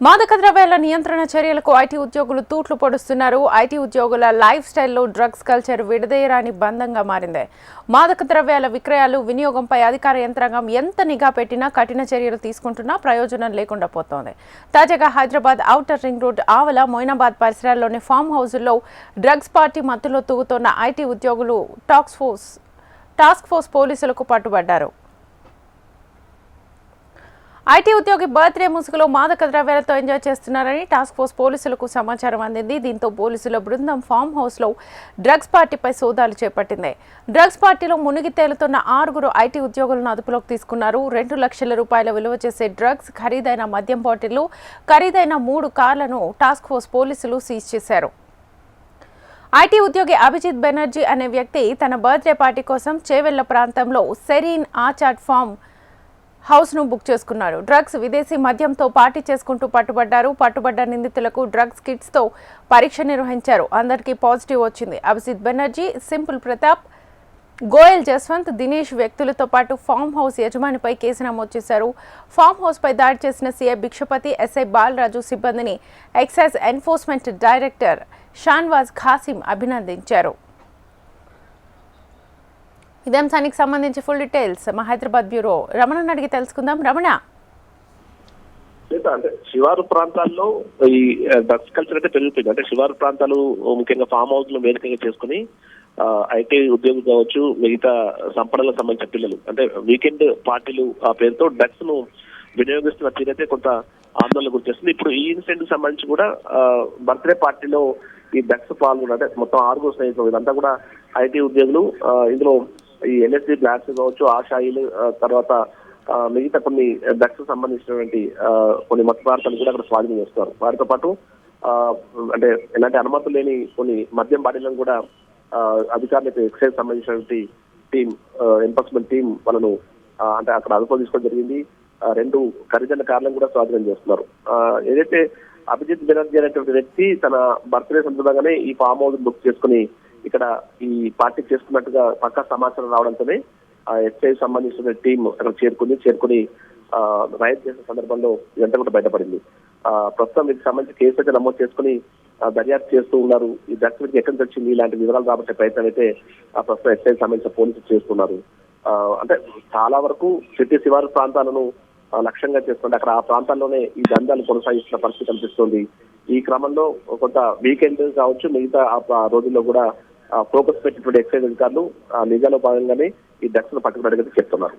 మాదక ద్రవ్యాల నియంత్రణ చర్యలకు ఐటీ ఉద్యోగులు తూట్లు పొడుస్తున్నారు. ఐటీ ఉద్యోగుల లైఫ్ స్టైల్లో డ్రగ్స్ కల్చర్ విడదీయరాని బంధంగా మారింది. మాదక ద్రవ్యాల విక్రయాలు, వినియోగంపై అధికార యంత్రాంగం ఎంత నిఘా పెట్టినా కఠిన చర్యలు తీసుకుంటున్నా ప్రయోజనం లేకుండా పోతోంది. తాజాగా హైదరాబాద్ ఔటర్ రింగ్ రోడ్ ఆవల మొయినాబాద్ పరిసరాల్లోని ఫామ్ హౌజుల్లో డ్రగ్స్ పార్టీ మత్తులో తూగుతోన్న ఐటీ ఉద్యోగులు టాస్క్ ఫోర్స్ పోలీసులకు పట్టుబడ్డారు. ఐటీ ఉద్యోగి బర్త్డే ముసుగులో మాదక ద్రవ్యాలతో ఎంజాయ్ చేస్తున్నారని టాస్క్ ఫోర్స్ పోలీసులకు సమాచారం అందింది. దీంతో పోలీసుల బృందం ఫామ్ హౌస్లో డ్రగ్స్ పార్టీపై సోదాలు చేపట్టింది. డ్రగ్స్ పార్టీలో మునిగి తేలుతున్న 6 ఐటీ ఉద్యోగులను అదుపులోకి తీసుకున్నారు. 2 లక్షల రూపాయల విలువ చేసే డ్రగ్స్, ఖరీదైన మద్యం బాటిళ్లు, ఖరీదైన 3 కార్లను టాస్క్ ఫోర్స్ పోలీసులు సీజ్ చేశారు. ఐటీ ఉద్యోగి అభిజిత్ బెనర్జీ అనే వ్యక్తి తన బర్త్డే పార్టీ కోసం చేవెళ్ల ప్రాంతంలో సెరీన్ ఆర్చార్డ్ ఫామ్ హౌస్ ను బుక్ చేసుకున్నాడు. డ్రగ్స్, విదేశీ మద్యంతో పార్టీ చేసుకుంటూ పట్టుబడ్డారు. పట్టుబడ్డ నిందితులకు డ్రగ్స్ కిట్స్ తో పరీక్ష నిర్వహించారు. అందరికీ పాజిటివ్ వచ్చింది. అభిజిత్ బెనర్జీ, సింపుల్ ప్రతాప్, గోయల్ జస్వంత్, దినేష్ వ్యక్తులతో పాటు ఫామ్ హౌస్ యజమానిపై కేసు నమోదు చేశారు. ఫామ్ హౌస్ పై దాడి చేసిన సీఐ భిక్షపతి, ఎస్ఐ బాలరాజు సిబ్బందిని excise enforcement director Shahnawaz Khasim అభినందించారు. ఇదే అంశానికి సంబంధించి ఫుల్ డీటెయిల్స్ మా హైదరాబాద్ బ్యూరో రమణను అడిగి తెలుసుకుందాం. రమణ, అంటే శివారు ప్రాంతాల్లో ఈ డ్రగ్స్ కల్చర్ అయితే పెరిగిపోయింది. అంటే శివారు ప్రాంతాలు ముఖ్యంగా ఫామ్ హౌస్ లో వేదికగా చేసుకుని ఐటీ ఉద్యోగులు కావచ్చు, మిగతా సంపదలకు సంబంధించిన పిల్లలు అంటే వీకెండ్ పార్టీలు ఆ పేరుతో డ్రగ్స్ ను వినియోగిస్తున్న తీరైతే కొంత ఆందోళన గురిచేస్తుంది. ఇప్పుడు ఈ ఇన్సిడెంట్ కి సంబంధించి కూడా బర్త్డే పార్టీలో ఈ డ్రగ్స్ పాల్గొన్నారు. అంటే మొత్తం 6 స్నేహితులు, వీళ్ళంతా కూడా ఐటీ ఉద్యోగులు. ఇందులో ఈ ఎల్ఎస్డి బ్లాక్స్ కావచ్చు, ఆషాయిల్, తర్వాత మిగతా కొన్ని డ్రగ్స్ సంబంధించినటువంటి కొన్ని మత్తు పదార్థాలు కూడా అక్కడ స్వాధీనం చేస్తారు. వారితో పాటు అంటే ఎలాంటి అనుమతులు లేని కొన్ని మద్యం బాటిళ్లను కూడా అధికారులకు ఎక్సైజ్ సంబంధించినటువంటి టీం, ఎన్ఫోర్స్మెంట్ టీం వాళ్ళను అంటే అక్కడ అదుపు తీసుకోవడం జరిగింది. 2 ఖరీదైన కార్లను కూడా స్వాధీనం చేస్తున్నారు. ఏదైతే అభిజిత్ బెనర్జీ అనేటువంటి వ్యక్తి తన బర్త్డే సందర్భంగానే ఈ ఫామ్ హౌస్ బుక్ చేసుకుని ఇక్కడ ఈ పార్టీ చేసుకున్నట్టుగా పక్కా సమాచారం రావడంతోనే ఎక్సైజ్ సంబంధించిన టీం అక్కడ చేరుకుని రైడ్ చేసిన సందర్భంలో ఇదంతా కూడా బయటపడింది. ప్రస్తుతం దీనికి సంబంధించి కేసు అయితే నమోదు చేసుకుని దర్యాప్తు చేస్తూ ఉన్నారు. ఈ డ్రగ్స్ నుంచి ఎక్కడి నుంచి వచ్చింది ఇలాంటి వివరాలు రాబట్టే ప్రయత్నం అయితే ప్రస్తుతం ఎక్సైజ్ సంబంధించిన పోలీసులు చేస్తున్నారు. అంటే చాలా వరకు సిటీ శివారు ప్రాంతాలను లక్ష్యంగా చేసుకుంటే అక్కడ ఆ ప్రాంతాల్లోనే ఈ దందాలు కొనసాగిస్తున్న పరిస్థితి కనిపిస్తుంది. ఈ క్రమంలో కొంత వీకెండ్ కావచ్చు, మిగతా ఆ రోజుల్లో కూడా ఫోకస్ పెట్టినటువంటి ఎక్సైజ్ అధికారులు నిజాలో భాగంగానే ఈ డ్రగ్స్ ను పట్టుకున్నట్టుగా చెప్తున్నారు.